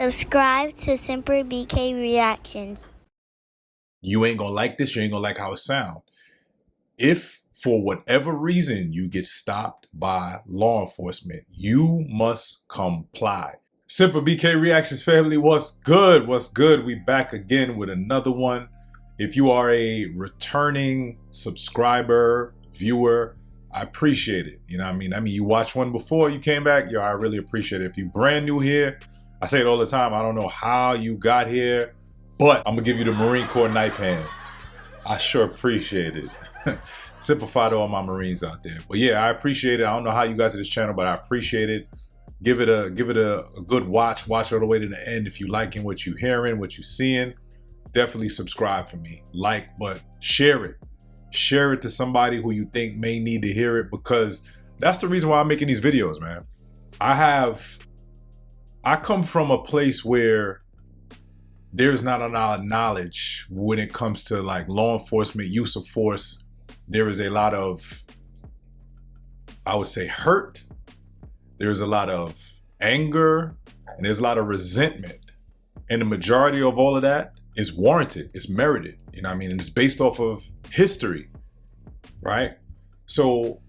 Subscribe to semperbkReactions. You ain't gonna like this, you ain't gonna like how it sounds. If for whatever reason you get stopped by law enforcement, you must comply. semperbkReactions family, what's good? What's good? We back again with another one. If you are a returning subscriber, viewer, I appreciate it. You know what I mean? You watched one before, you came back, yo, I really appreciate it. If you're brand new here, I say it all the time, I don't know how you got here, but I'm gonna give you the Marine Corps knife hand. I sure appreciate it. Simplify to all my Marines out there. But yeah, I appreciate it. I don't know how you got to this channel, but I appreciate it. Give it a good watch. Watch all the way to the end. If you liking what you hearing, what you seeing, definitely subscribe for me. Like, but share it. Share it to somebody who you think may need to hear it, because that's the reason why I'm making these videos, man. I come from a place where there's not a lot of knowledge when it comes to like law enforcement, use of force. There is a lot of, I would say, hurt. There's a lot of anger, and there's a lot of resentment. And the majority of all of that is warranted. It's merited. You know what I mean? And it's based off of history, right? So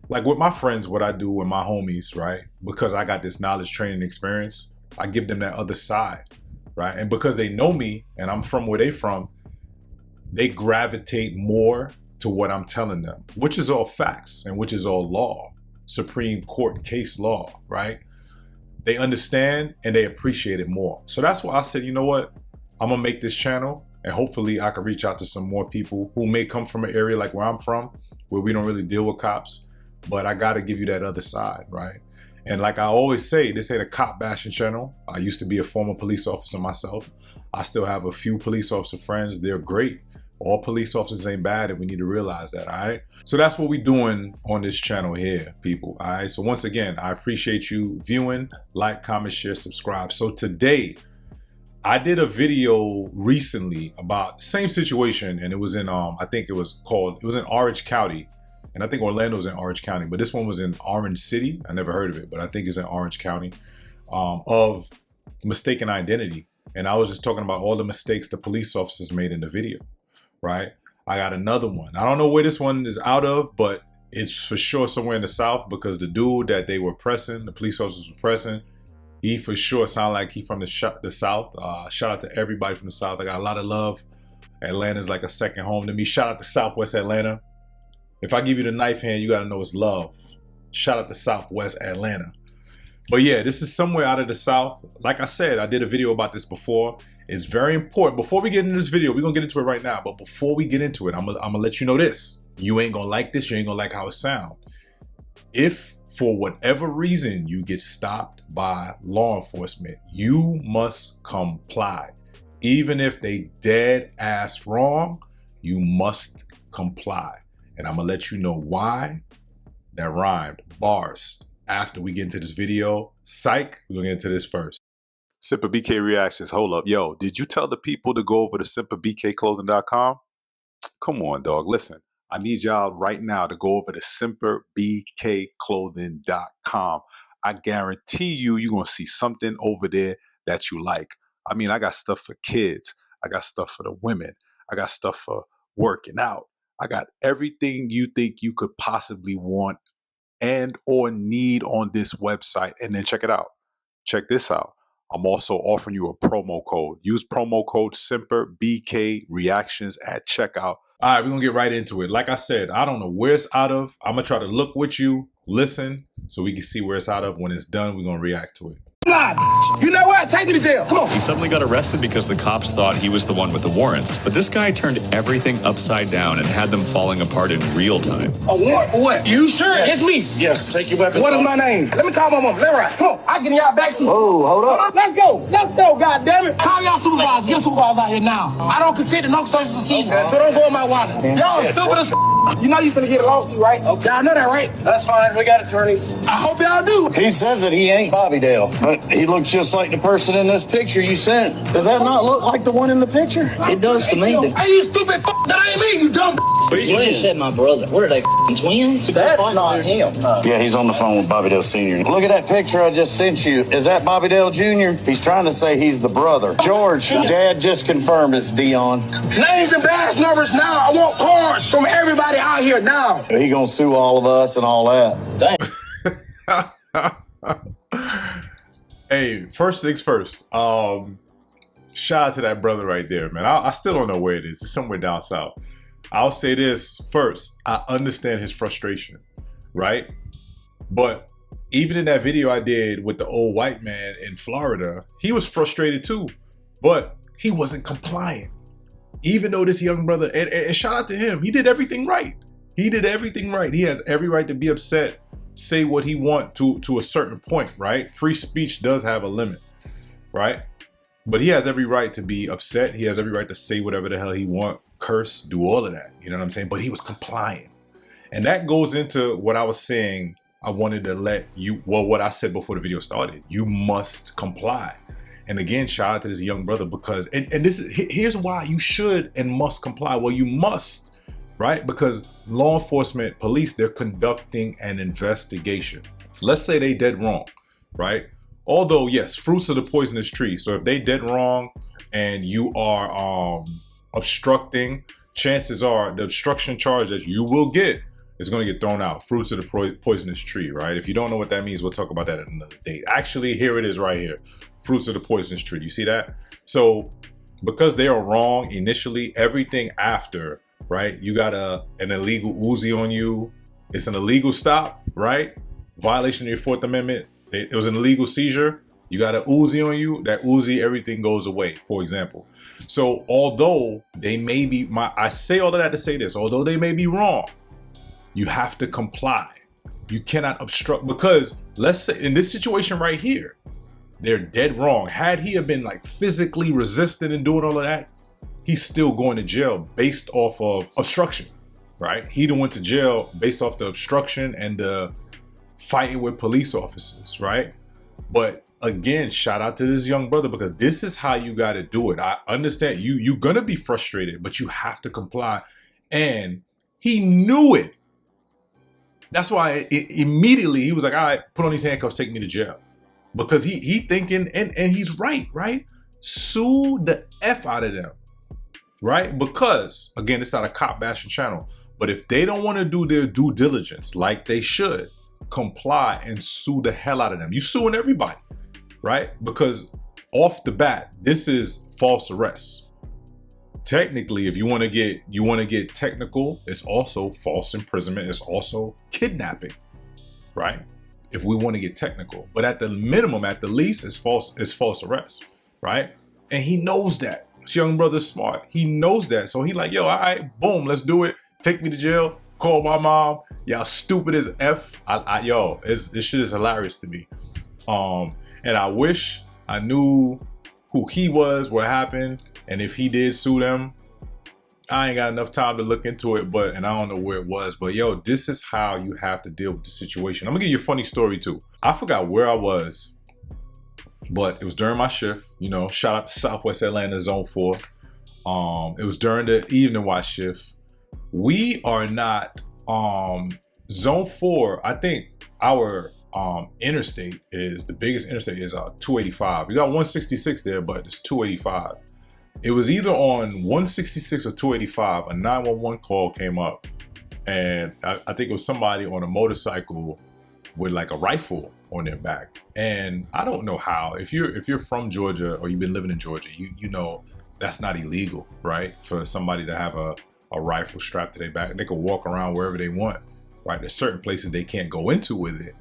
like with my friends, what I do with my homies, right? Because I got this knowledge, training, experience, I give them that other side, right? And because they know me and I'm from where they from, they gravitate more to what I'm telling them, which is all facts and which is all law, Supreme Court case law, right? They understand and they appreciate it more. So that's why I said, you know what? I'm gonna make this channel and hopefully I can reach out to some more people who may come from an area like where I'm from, where we don't really deal with cops, but I gotta give you that other side, right? And like I always say, this ain't a cop bashing channel. I used to be a former police officer myself. I still have a few police officer friends. They're great. All police officers ain't bad, and we need to realize that, all right? So that's what we're doing on this channel here, people, all right? So once again, I appreciate you viewing, like, comment, share, subscribe. So today, I did a video recently about the same situation, and it was in, I think it was in Orange County, and I think Orlando's in Orange County, but this one was in Orange City. I never heard of it, but I think it's in Orange County, of mistaken identity. And I was just talking about all the mistakes the police officers made in the video, right? I got another one. I don't know where this one is out of, but it's for sure somewhere in the South, because the dude that they were pressing, the police officers were pressing, he for sure sounded like he from the South. Shout out to everybody from the South. I got a lot of love. Atlanta's like a second home to me. Shout out to Southwest Atlanta. If I give you the knife hand, you got to know it's love. Shout out to Southwest Atlanta. But yeah, this is somewhere out of the South. Like I said, I did a video about this before. It's very important. Before we get into this video, we're going to get into it right now. But before we get into it, I'm going to let you know this. You ain't going to like this. You ain't going to like how it sounds. If for whatever reason you get stopped by law enforcement, you must comply. Even if they dead ass wrong, you must comply. And I'm going to let you know why. That rhymed. Bars. After we get into this video, psych, we're going to get into this first. semperbkReactions, hold up. Yo, did you tell the people to go over to semperbkclothing.com? Come on, dog. Listen, I need y'all right now to go over to semperbkclothing.com. I guarantee you're going to see something over there that you like. I mean, I got stuff for kids. I got stuff for the women. I got stuff for working out. I got everything you think you could possibly want and or need on this website. And then check it out. Check this out. I'm also offering you a promo code. Use promo code semperbkReactions at checkout. All right, we're going to get right into it. Like I said, I don't know where it's out of. I'm going to try to look with you, listen, so we can see where it's out of. When it's done, we're going to react to it. You know what? Take me to jail. Come on. He suddenly got arrested because the cops thought he was the one with the warrants. But this guy turned everything upside down and had them falling apart in real time. A warrant for what? You sure? Yes. It's me. Yes, take your weapon. What is my name? Let me call my mom. Let me ride. Come on. I get in y'all backseat. Oh, hold up. Let's go. Let's go, goddammit. Call y'all supervisors, get a supervisor out here now. I don't consent to no social seizure, so don't go in my water. Y'all stupid as You know you finna get a lawsuit, right? Okay. Y'all know that, right? That's fine. We got attorneys. I hope y'all do. He says that he ain't Bobby Dale, but he looks just like the person in this picture you sent. Does that not look like the one in the picture? It does to me. Hey, you stupid That ain't me, you dumb You just said my brother. What are they, twins? That's not him. Yeah, he's on the phone with Bobby Dale Sr. Look at that picture I just sent you. Is that Bobby Dale Jr.? He's trying to say he's the brother. George, Dad just confirmed it's Dion. Names and badge numbers now. I want cards from everybody out here now. He gonna sue all of us and all that. Hey, first things first. Shout out to that brother right there, man. I still don't know where it is. It's somewhere down south. I'll say this first. I understand his frustration, right? But even in that video I did with the old white man in Florida, he was frustrated too, but he wasn't compliant. Even though this young brother, and shout out to him, he did everything right. He did everything right. He has every right to be upset, say what he wants to a certain point, right? Free speech does have a limit, right? But he has every right to be upset. He has every right to say whatever the hell he wants, curse, do all of that. You know what I'm saying? But he was compliant. And that goes into what I was saying. I wanted to let you, well, what I said before the video started. You must comply. And again, shout out to this young brother because, and this is, here's why you should and must comply. Well, you must, right? Because law enforcement, police, they're conducting an investigation. Let's say they dead wrong, right? Although, yes, fruits of the poisonous tree. So if they dead wrong and you are obstructing, chances are the obstruction charge that you will get is going to get thrown out. Fruits of the poisonous tree, right? If you don't know what that means, we'll talk about that at another day. Actually, here it is right here. Fruits of the poisonous tree. You see that? So because they are wrong initially, everything after, right? You got an illegal Uzi on you. It's an illegal stop, right? Violation of your Fourth Amendment. It was an illegal seizure. You got an Uzi on you. That Uzi, everything goes away, for example. So although they may be, I say all of that to say this, although they may be wrong, you have to comply. You cannot obstruct because let's say in this situation right here, they're dead wrong. Had he have been like physically resistant and doing all of that, he's still going to jail based off of obstruction, right? He done went to jail based off the obstruction and the fighting with police officers, right? But again, shout out to this young brother because this is how you got to do it. I understand you're going to be frustrated, but you have to comply. And he knew it. That's why immediately he was like, all right, put on these handcuffs, take me to jail. Because he thinking, and he's right? Sue the F out of them, right? Because, again, it's not a cop bashing channel. But if they don't want to do their due diligence like they should, comply and sue the hell out of them. You suing everybody, right? Because off the bat, this is false arrest. Technically, if you want to get technical, it's also false imprisonment. It's also kidnapping, right? If we want to get technical, but at the minimum, at the least, it's false arrest, right? And he knows that. This young brother's smart. He knows that. So he like, yo, all right, boom, let's do it. Take me to jail. Call my mom. Y'all stupid as F. Yo, this shit is hilarious to me. And I wish I knew who he was, what happened, and if he did sue them. I ain't got enough time to look into it, and I don't know where it was. But yo, this is how you have to deal with the situation. I'm gonna give you a funny story too. I forgot where I was, but it was during my shift. You know, shout out to Southwest Atlanta Zone 4. It was during the evening watch shift. We are not Zone 4. I think our interstate is the biggest interstate is 285. We got 166 there, but it's 285. It was either on 166 or 285. A 911 call came up, and I think it was somebody on a motorcycle with like a rifle on their back. And I don't know how. If you're from Georgia or you've been living in Georgia, you know that's not illegal, right? For somebody to have a rifle strapped to their back, they can walk around wherever they want, right? There's certain places they can't go into with it.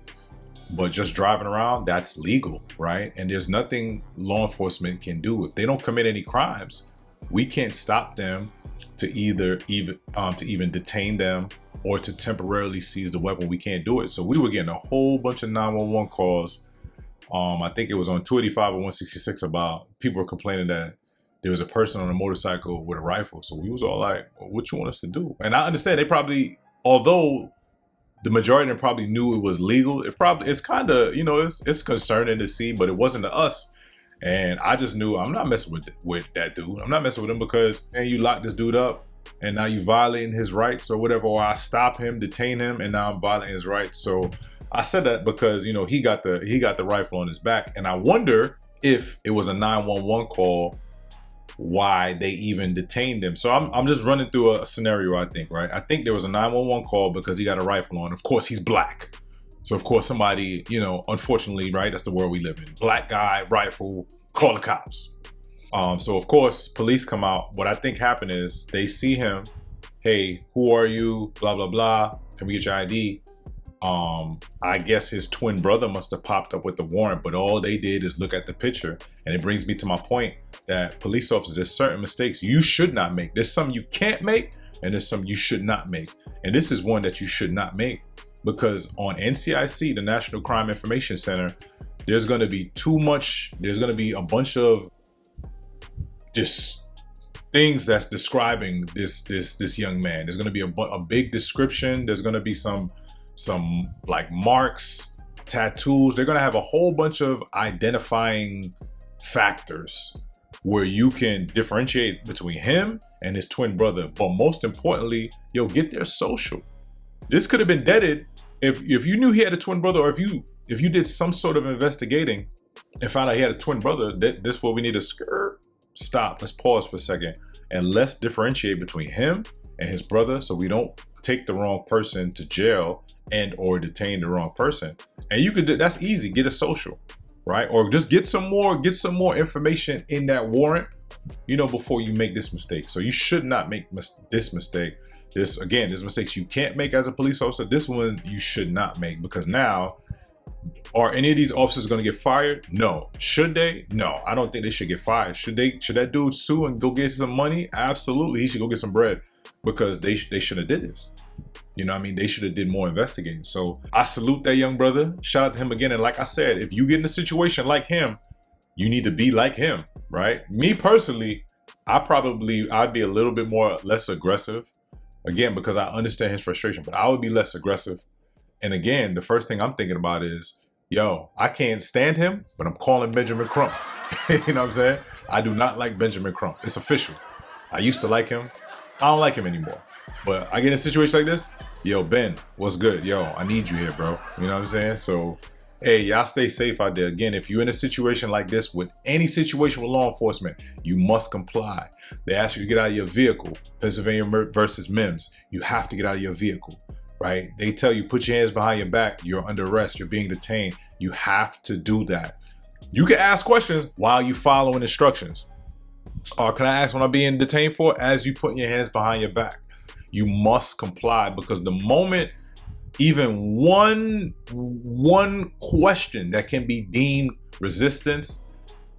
But just driving around, that's legal, right? And there's nothing law enforcement can do. If they don't commit any crimes, we can't stop them to even detain them or to temporarily seize the weapon. We can't do it. So we were getting a whole bunch of 911 calls. I think it was on 285 or 166 about people were complaining that there was a person on a motorcycle with a rifle. So we was all like, well, what you want us to do? And I understand they probably, although the majority of them probably knew it was legal, it's kind of, you know, it's concerning to see, but it wasn't to us. And I just knew I'm not messing with that dude. I'm not messing with him because, man, you lock this dude up and now you violating his rights or whatever, or I stop him, detain him, and now I'm violating his rights. So I said that because, you know, he got the rifle on his back. And I wonder if it was a 911 call, why they even detained him. So I'm just running through a scenario, I think, right? I think there was a 911 call because he got a rifle on. Of course, he's black. So of course somebody, you know, unfortunately, right? That's the world we live in. Black guy, rifle, call the cops. So of course, police come out. What I think happened is they see him. Hey, who are you? Blah, blah, blah. Can we get your ID? I guess his twin brother must have popped up with the warrant, but all they did is look at the picture. And it brings me to my point that police officers, there's certain mistakes you should not make. There's some you can't make, and there's some you should not make. And this is one that you should not make, because on NCIC, the National Crime Information Center, there's going to be there's going to be a bunch of just things that's describing this young man. There's going to be a big description. There's going to be some like marks, tattoos. They're going to have a whole bunch of identifying factors where you can differentiate between him and his twin brother. But most importantly, get their social. This could have been deaded if you knew he had a twin brother, or if you did some sort of investigating and found out he had a twin brother. This is what we need to stop. Let's pause for a second and let's differentiate between him and his brother, so we don't take the wrong person to jail and or detain the wrong person. And you could, that's easy, get a social, right? Or just get some more information in that warrant, before you make this mistake. So you should not make this mistake. There's mistakes you can't make as a police officer. This one you should not make, because now, are any of these officers going to get fired? No. Should they? No, I don't think they should get fired. Should that dude sue and go get some money? Absolutely, he should go get some bread, because they should have did this. They should have did more investigating. So I salute that young brother. Shout out to him again. And like I said, if you get in a situation like him, you need to be like him, right? Me personally, I'd be a little bit less aggressive. Again, because I understand his frustration, but I would be less aggressive. And again, the first thing I'm thinking about is, I can't stand him, but I'm calling Benjamin Crump. You know what I'm saying? I do not like Benjamin Crump. It's official. I used to like him. I don't like him anymore. But I get in a situation like this, Ben, what's good? I need you here, bro. You know what I'm saying? So, hey, y'all stay safe out there. Again, if you're in a situation like this, with any situation with law enforcement, you must comply. They ask you to get out of your vehicle. Pennsylvania versus Mims. You have to get out of your vehicle, right? They tell you, put your hands behind your back. You're under arrest. You're being detained. You have to do that. You can ask questions while you following instructions. Or can I ask what I'm being detained for? As you putting your hands behind your back. You must comply, because the moment even one question that can be deemed resistance,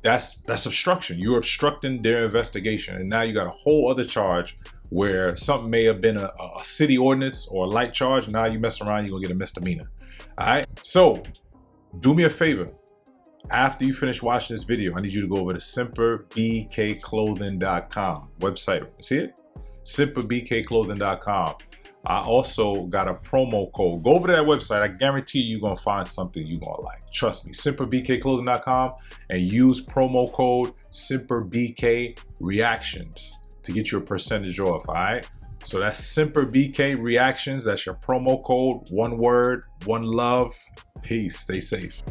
that's obstruction. You're obstructing their investigation, and now you got a whole other charge where something may have been a city ordinance or a light charge. Now you mess around, you're gonna get a misdemeanor. All right, so do me a favor. After you finish watching this video, I need you to go over to semperbkclothing.com website. See it? semperbkclothing.com. I also got a promo code. Go over to that website. I guarantee you're going to find something you're going to like. Trust me. semperbkclothing.com and use promo code semperbKReactions to get your percentage off. All right. So that's semperbKReactions. That's your promo code. One word, one love. Peace. Stay safe.